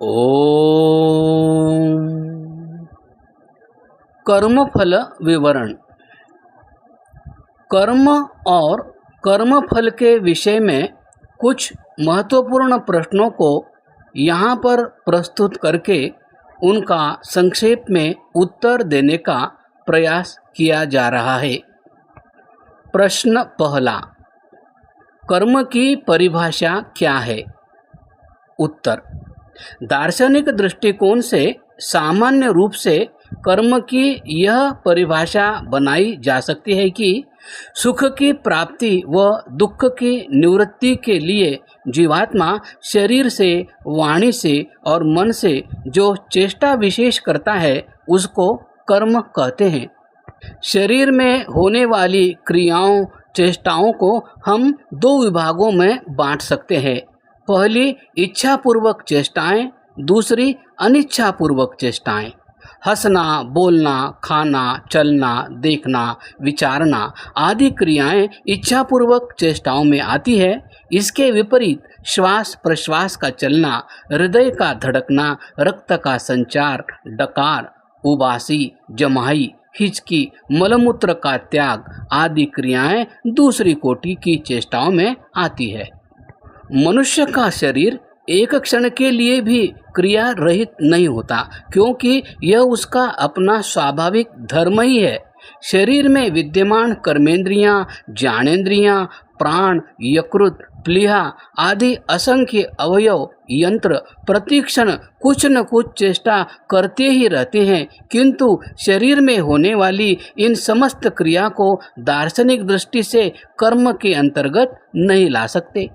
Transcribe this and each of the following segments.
ओम। कर्मफल विवरण। कर्म और कर्मफल के विषय में कुछ महत्वपूर्ण प्रश्नों को यहाँ पर प्रस्तुत करके उनका संक्षेप में उत्तर देने का प्रयास किया जा रहा है। प्रश्न पहला, कर्म की परिभाषा क्या है? उत्तर, दार्शनिक दृष्टिकोण से सामान्य रूप से कर्म की यह परिभाषा बनाई जा सकती है कि सुख की प्राप्ति व दुख की निवृत्ति के लिए जीवात्मा शरीर से, वाणी से और मन से जो चेष्टा विशेष करता है उसको कर्म कहते हैं। शरीर में होने वाली क्रियाओं, चेष्टाओं को हम दो विभागों में बांट सकते हैं। पहली इच्छापूर्वक चेष्टाएं, दूसरी अनिच्छापूर्वक चेष्टाएं। हंसना, बोलना, खाना, चलना, देखना, विचारना आदि क्रियाएं इच्छापूर्वक चेष्टाओं में आती है। इसके विपरीत श्वास प्रश्वास का चलना, हृदय का धड़कना, रक्त का संचार, डकार, उबासी, जमाई, हिचकी, मलमूत्र का त्याग आदि क्रियाएं दूसरी कोटि की चेष्टाओं में आती है। मनुष्य का शरीर एक क्षण के लिए भी क्रिया रहित नहीं होता, क्योंकि यह उसका अपना स्वाभाविक धर्म ही है। शरीर में विद्यमान कर्मेंद्रियां, ज्ञानेंद्रियां, प्राण, यकृत, प्लीहा आदि असंख्य अवयव यंत्र प्रतिक्षण कुछ न कुछ चेष्टा करते ही रहते हैं, किंतु शरीर में होने वाली इन समस्त क्रिया को दार्शनिक दृष्टि से कर्म के अंतर्गत नहीं ला सकते।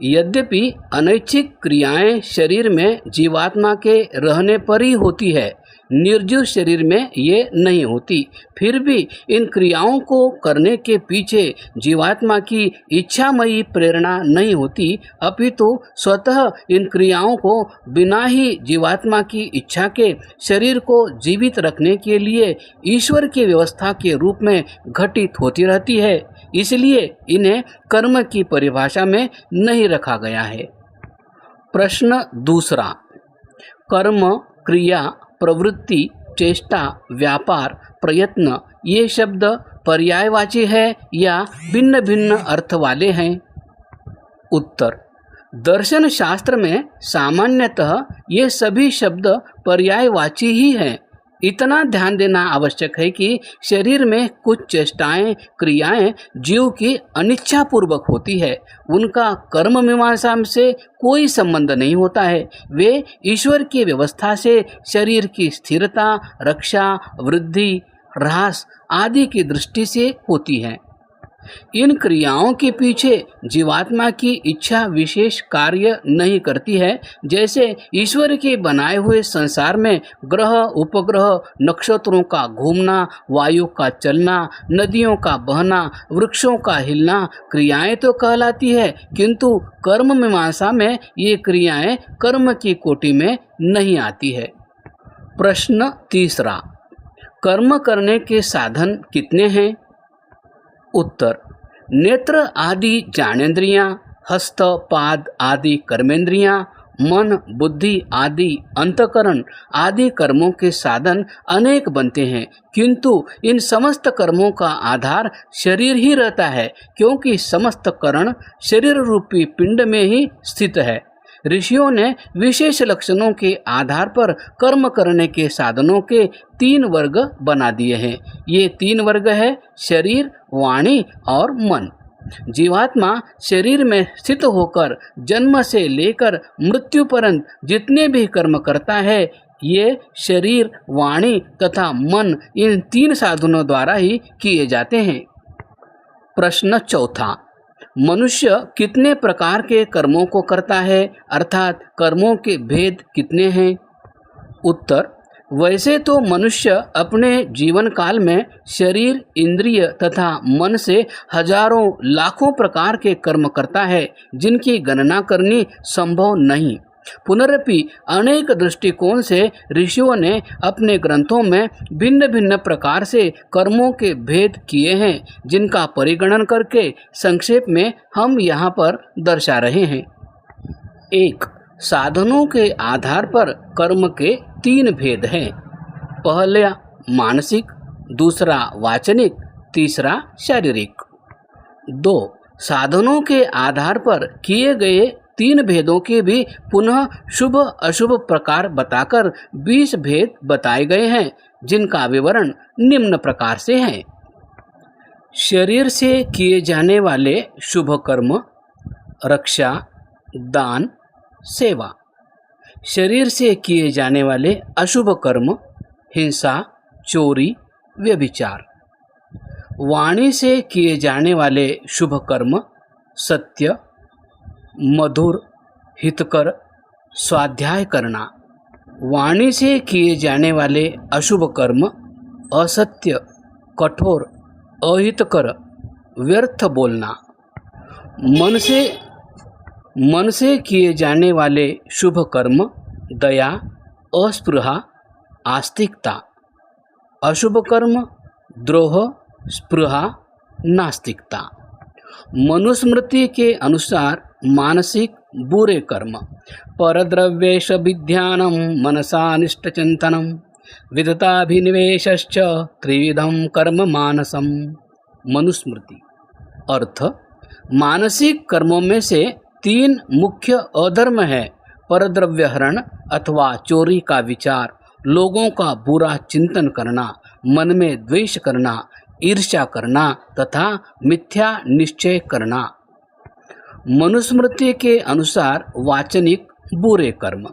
यद्यपि अनैच्छिक क्रियाएं शरीर में जीवात्मा के रहने पर ही होती है, निर्जीव शरीर में ये नहीं होती, फिर भी इन क्रियाओं को करने के पीछे जीवात्मा की इच्छामयी प्रेरणा नहीं होती, अपितु स्वतः इन क्रियाओं को बिना ही जीवात्मा की इच्छा के शरीर को जीवित रखने के लिए ईश्वर की व्यवस्था के रूप में घटित होती रहती है। इसलिए इन्हें कर्म की परिभाषा में नहीं रखा गया है। प्रश्न दूसरा, कर्म, क्रिया, प्रवृत्ति, चेष्टा, व्यापार, प्रयत्न ये शब्द पर्यायवाची है या भिन्न भिन्न अर्थ वाले हैं? उत्तर, दर्शन शास्त्र में सामान्यतः ये सभी शब्द पर्यायवाची ही हैं। इतना ध्यान देना आवश्यक है कि शरीर में कुछ चेष्टाएं, क्रियाएं जीव की अनिच्छापूर्वक होती है, उनका कर्म मीमांसा से कोई संबंध नहीं होता है। वे ईश्वर की व्यवस्था से शरीर की स्थिरता, रक्षा, वृद्धि, ह्रास आदि की दृष्टि से होती है। इन क्रियाओं के पीछे जीवात्मा की इच्छा विशेष कार्य नहीं करती है। जैसे ईश्वर के बनाए हुए संसार में ग्रह, उपग्रह, नक्षत्रों का घूमना, वायु का चलना, नदियों का बहना, वृक्षों का हिलना क्रियाएं तो कहलाती है, किंतु कर्म मीमांसा में ये क्रियाएं कर्म की कोटि में नहीं आती है। प्रश्न तीसरा, कर्म करने के साधन कितने हैं? उत्तर, नेत्र आदि ज्ञानेंद्रियां, हस्त, पाद आदि कर्मेंद्रियां, मन, बुद्धि आदि अंतकरण आदि कर्मों के साधन अनेक बनते हैं, किंतु इन समस्त कर्मों का आधार शरीर ही रहता है, क्योंकि समस्त करण शरीर रूपी पिंड में ही स्थित है। ऋषियों ने विशेष लक्षणों के आधार पर कर्म करने के साधनों के 3 वर्ग बना दिए हैं। ये 3 वर्ग है शरीर, वाणी और मन। जीवात्मा शरीर में स्थित होकर जन्म से लेकर मृत्यु पर्यंत जितने भी कर्म करता है, ये शरीर, वाणी तथा मन इन 3 साधनों द्वारा ही किए जाते हैं। प्रश्न चौथा, मनुष्य कितने प्रकार के कर्मों को करता है, अर्थात कर्मों के भेद कितने हैं? उत्तर, वैसे तो मनुष्य अपने जीवन काल में शरीर, इंद्रिय तथा मन से हजारों लाखों प्रकार के कर्म करता है, जिनकी गणना करनी संभव नहीं। पुनरपि अनेक दृष्टिकोण से ऋषियों ने अपने ग्रंथों में भिन्न भिन्न प्रकार से कर्मों के भेद किए हैं, जिनका परिगणन करके संक्षेप में हम यहाँ पर दर्शा रहे हैं। 1. साधनों के आधार पर कर्म के तीन भेद हैं। पहला मानसिक, दूसरा वाचनिक, तीसरा शारीरिक। 2. साधनों के आधार पर किए गए तीन भेदों के भी पुनः शुभ अशुभ प्रकार बताकर 20 भेद बताए गए हैं, जिनका विवरण निम्न प्रकार से है। शरीर से किए जाने वाले शुभ कर्म: रक्षा, दान, सेवा। शरीर से किए जाने वाले अशुभ कर्म: हिंसा, चोरी, व्यभिचार। वाणी से किए जाने वाले शुभ कर्म: सत्य, मधुर, हितकर, स्वाध्याय करना। वाणी से किए जाने वाले अशुभ कर्म: असत्य, कठोर, अहितकर, व्यर्थ बोलना। मन से किए जाने वाले शुभ कर्म: दया, अस्पृहा, आस्तिकता। अशुभ कर्म: द्रोह, स्पृहा, नास्तिकता। मनुस्मृति के अनुसार मानसिक बुरे कर्म: परद्रव्येश विद्यानं मनसा निष्ठचिंतनं विदताभिनिवेशश्च त्रिविधं कर्म मानसम। मनुस्मृति। अर्थ: मानसिक कर्मों में से तीन मुख्य अधर्म है: परद्रव्य हरण अथवा चोरी का विचार, लोगों का बुरा चिंतन करना, मन में द्वेष करना, ईर्ष्या करना तथा मिथ्या निश्चय करना। मनुस्मृति के अनुसार वाचनिक बुरे कर्म: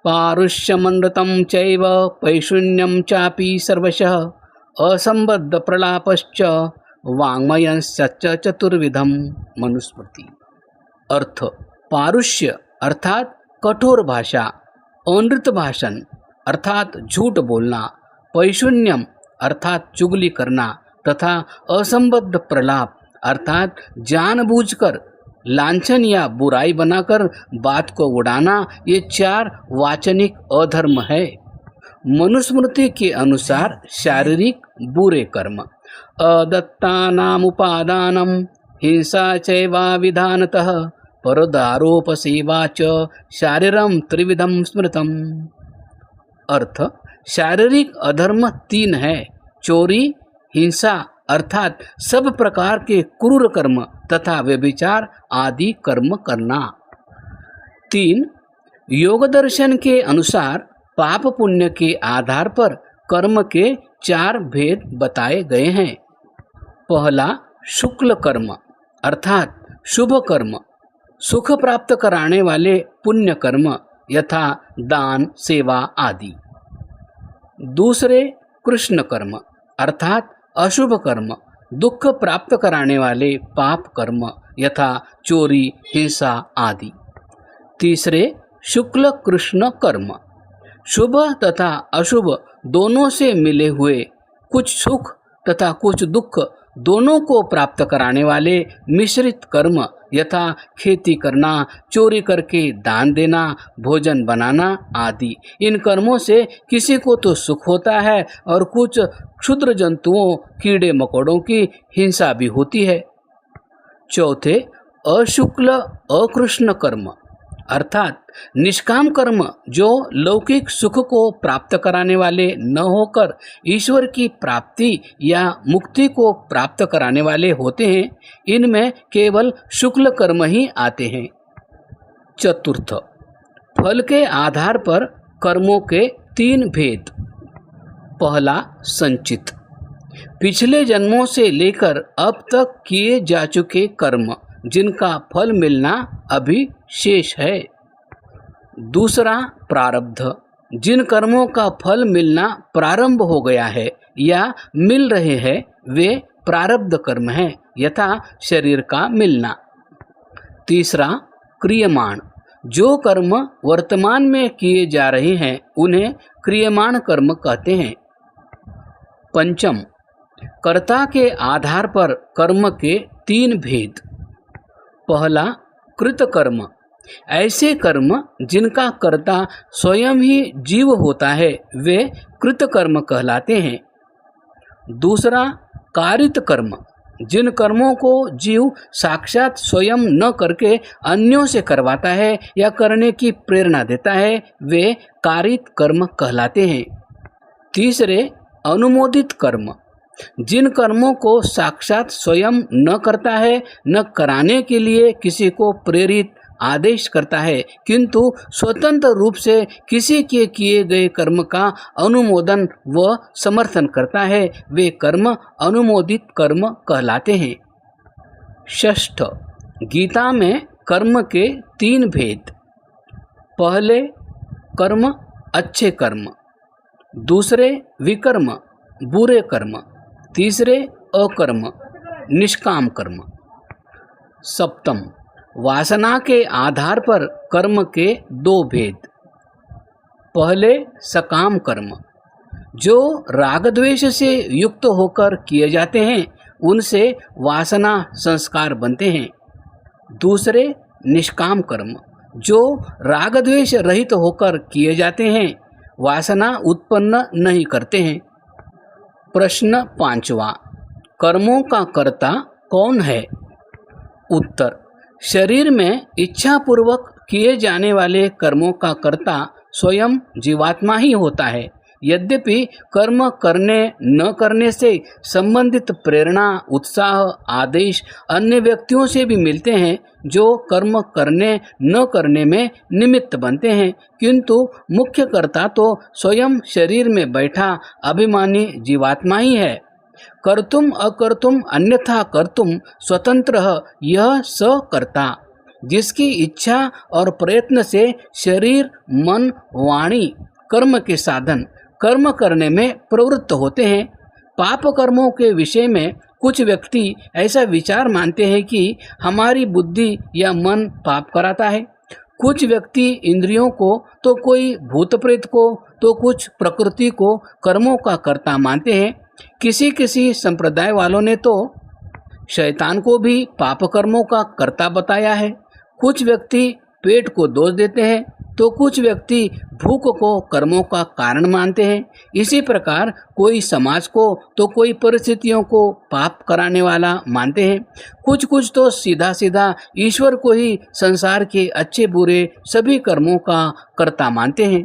पारुष्यमनृतं चैव पैशून्यं चापि सर्वशः असंबद्ध प्रलापश्च वाङ्मयश्च चतुर्विधम। मनुस्मृति। अर्थ: पारुष्य अर्थात कठोर भाषा, अनृत भाषण अर्थात झूठ बोलना, पैशून्यम अर्थात चुगली करना तथा असंबद्ध प्रलाप अर्थात जानबूझकर लांछन या बुराई बनाकर बात को उड़ाना, ये चार वाचनिक अधर्म है। मनुस्मृति के अनुसार शारीरिक बुरे कर्म: अदत्तानामुपादानं हिंसा चैवा विधानतः परदारोपसेवा च शारीरम त्रिविधम स्मृतम। अर्थ: शारीरिक अधर्म तीन है: चोरी, हिंसा अर्थात सब प्रकार के क्रूर कर्म तथा व्यभिचार आदि कर्म करना। 3. योग दर्शन के अनुसार पाप पुण्य के आधार पर कर्म के चार भेद बताए गए हैं। पहला शुक्ल कर्म अर्थात शुभ कर्म, सुख प्राप्त कराने वाले पुण्य कर्म यथा दान, सेवा आदि। दूसरे कृष्ण कर्म अर्थात अशुभ कर्म, दुख प्राप्त कराने वाले पाप कर्म यथा चोरी, हिंसा आदि। तीसरे शुक्ल कृष्ण कर्म, शुभ तथा अशुभ दोनों से मिले हुए कुछ सुख तथा कुछ दुख दोनों को प्राप्त कराने वाले मिश्रित कर्म यथा खेती करना, चोरी करके दान देना, भोजन बनाना आदि। इन कर्मों से किसी को तो सुख होता है और कुछ क्षुद्र जंतुओं, कीड़े मकोड़ों की हिंसा भी होती है। चौथे अशुक्ल अकृष्ण कर्म अर्थात निष्काम कर्म, जो लौकिक सुख को प्राप्त कराने वाले न होकर ईश्वर की प्राप्ति या मुक्ति को प्राप्त कराने वाले होते हैं। इनमें केवल शुक्ल कर्म ही आते हैं। चतुर्थ फल के आधार पर कर्मों के तीन भेद। पहला संचित, पिछले जन्मों से लेकर अब तक किए जा चुके कर्म जिनका फल मिलना अभी शेष है। दूसरा प्रारब्ध, जिन कर्मों का फल मिलना प्रारंभ हो गया है या मिल रहे हैं वे प्रारब्ध कर्म हैं, यथा शरीर का मिलना। तीसरा क्रियमाण, जो कर्म वर्तमान में किए जा रहे हैं उन्हें क्रियमाण कर्म कहते हैं। पंचम कर्ता के आधार पर कर्म के तीन भेद। पहला कृत कर्म, ऐसे कर्म जिनका कर्ता स्वयं ही जीव होता है वे कृत कर्म कहलाते हैं। दूसरा कारित कर्म, जिन कर्मों को जीव साक्षात स्वयं न करके अन्यों से करवाता है या करने की प्रेरणा देता है, वे कारित कर्म कहलाते हैं। तीसरे, अनुमोदित कर्म। जिन कर्मों को साक्षात स्वयं न करता है, न कराने के लिए किसी को प्रेरित आदेश करता है, किंतु स्वतंत्र रूप से किसी के किए गए कर्म का अनुमोदन व समर्थन करता है, वे कर्म अनुमोदित कर्म कहलाते हैं। षष्ठ, गीता में कर्म के 3 भेद। पहले, कर्म अच्छे कर्म। दूसरे, विकर्म बुरे कर्म। तीसरे, अकर्म निष्काम कर्म। सप्तम, वासना के आधार पर कर्म के 2 भेद। पहले, सकाम कर्म। जो राग द्वेष से युक्त होकर किए जाते हैं, उनसे वासना संस्कार बनते हैं। दूसरे, निष्काम कर्म। जो राग द्वेष रहित होकर किए जाते हैं, वासना उत्पन्न नहीं करते हैं। प्रश्न 5वां, कर्मों का कर्ता कौन है? उत्तर, शरीर में इच्छापूर्वक किए जाने वाले कर्मों का कर्ता स्वयं जीवात्मा ही होता है। यद्यपि कर्म करने न करने से संबंधित प्रेरणा, उत्साह, आदेश अन्य व्यक्तियों से भी मिलते हैं, जो कर्म करने न करने में निमित्त बनते हैं, किंतु मुख्य कर्ता तो स्वयं शरीर में बैठा अभिमानी जीवात्मा ही है। कर्तुम अकर्तुम अन्यथा कर्तुम स्वतंत्रः यह स कर्ता। जिसकी इच्छा और प्रयत्न से शरीर, मन, वाणी कर्म के साधन कर्म करने में प्रवृत्त होते हैं। पाप कर्मों के विषय में कुछ व्यक्ति ऐसा विचार मानते हैं कि हमारी बुद्धि या मन पाप कराता है। कुछ व्यक्ति इंद्रियों को, तो कोई भूत प्रेत को, तो कुछ प्रकृति को कर्मों का कर्ता मानते हैं। किसी संप्रदाय वालों ने तो शैतान को भी पाप कर्मों का कर्ता बताया है। कुछ व्यक्ति पेट को दोष देते हैं, तो कुछ व्यक्ति भूख को कर्मों का कारण मानते हैं। इसी प्रकार कोई समाज को, तो कोई परिस्थितियों को पाप कराने वाला मानते हैं। कुछ तो सीधा ईश्वर को ही संसार के अच्छे बुरे सभी कर्मों का कर्ता मानते हैं।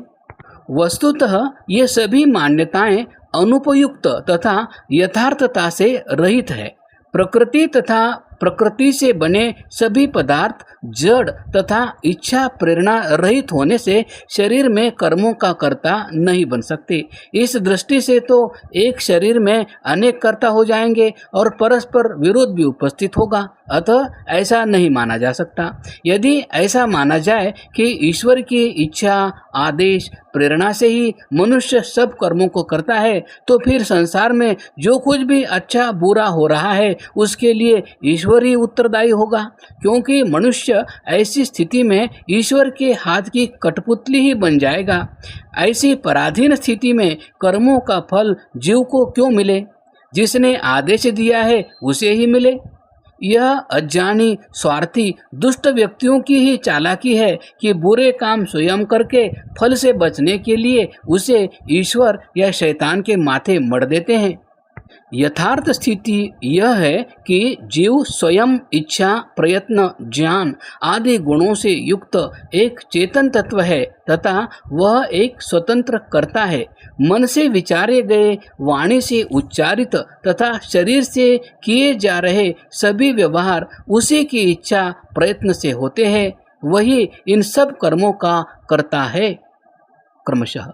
वस्तुतः ये सभी मान्यताएं अनुपयुक्त तथा यथार्थता से रहित है। प्रकृति तथा प्रकृति से बने सभी पदार्थ जड़ तथा इच्छा प्रेरणा रहित होने से शरीर में कर्मों का कर्ता नहीं बन सकते। इस दृष्टि से तो एक शरीर में अनेक कर्ता हो जाएंगे और परस्पर विरोध भी उपस्थित होगा। अतः ऐसा नहीं माना जा सकता। यदि ऐसा माना जाए कि ईश्वर की इच्छा, आदेश, प्रेरणा से ही मनुष्य सब कर्मों को करता है, तो फिर संसार में जो कुछ भी अच्छा बुरा हो रहा है उसके लिए ईश्वर ही उत्तरदायी होगा, क्योंकि मनुष्य ऐसी स्थिति में ईश्वर के हाथ की कठपुतली ही बन जाएगा। ऐसी पराधीन स्थिति में कर्मों का फल जीव को क्यों मिले? जिसने आदेश दिया है उसे ही मिले। यह अज्ञानी, स्वार्थी, दुष्ट व्यक्तियों की ही चालाकी है कि बुरे काम स्वयं करके फल से बचने के लिए उसे ईश्वर या शैतान के माथे मढ़ देते हैं। यथार्थ स्थिति यह है कि जीव स्वयं इच्छा, प्रयत्न, ज्ञान आदि गुणों से युक्त एक चेतन तत्व है तथा वह एक स्वतंत्र कर्ता है। मन से विचारे गए, वाणी से उच्चारित तथा शरीर से किए जा रहे सभी व्यवहार उसी की इच्छा, प्रयत्न से होते हैं। वही इन सब कर्मों का कर्ता है। क्रमशः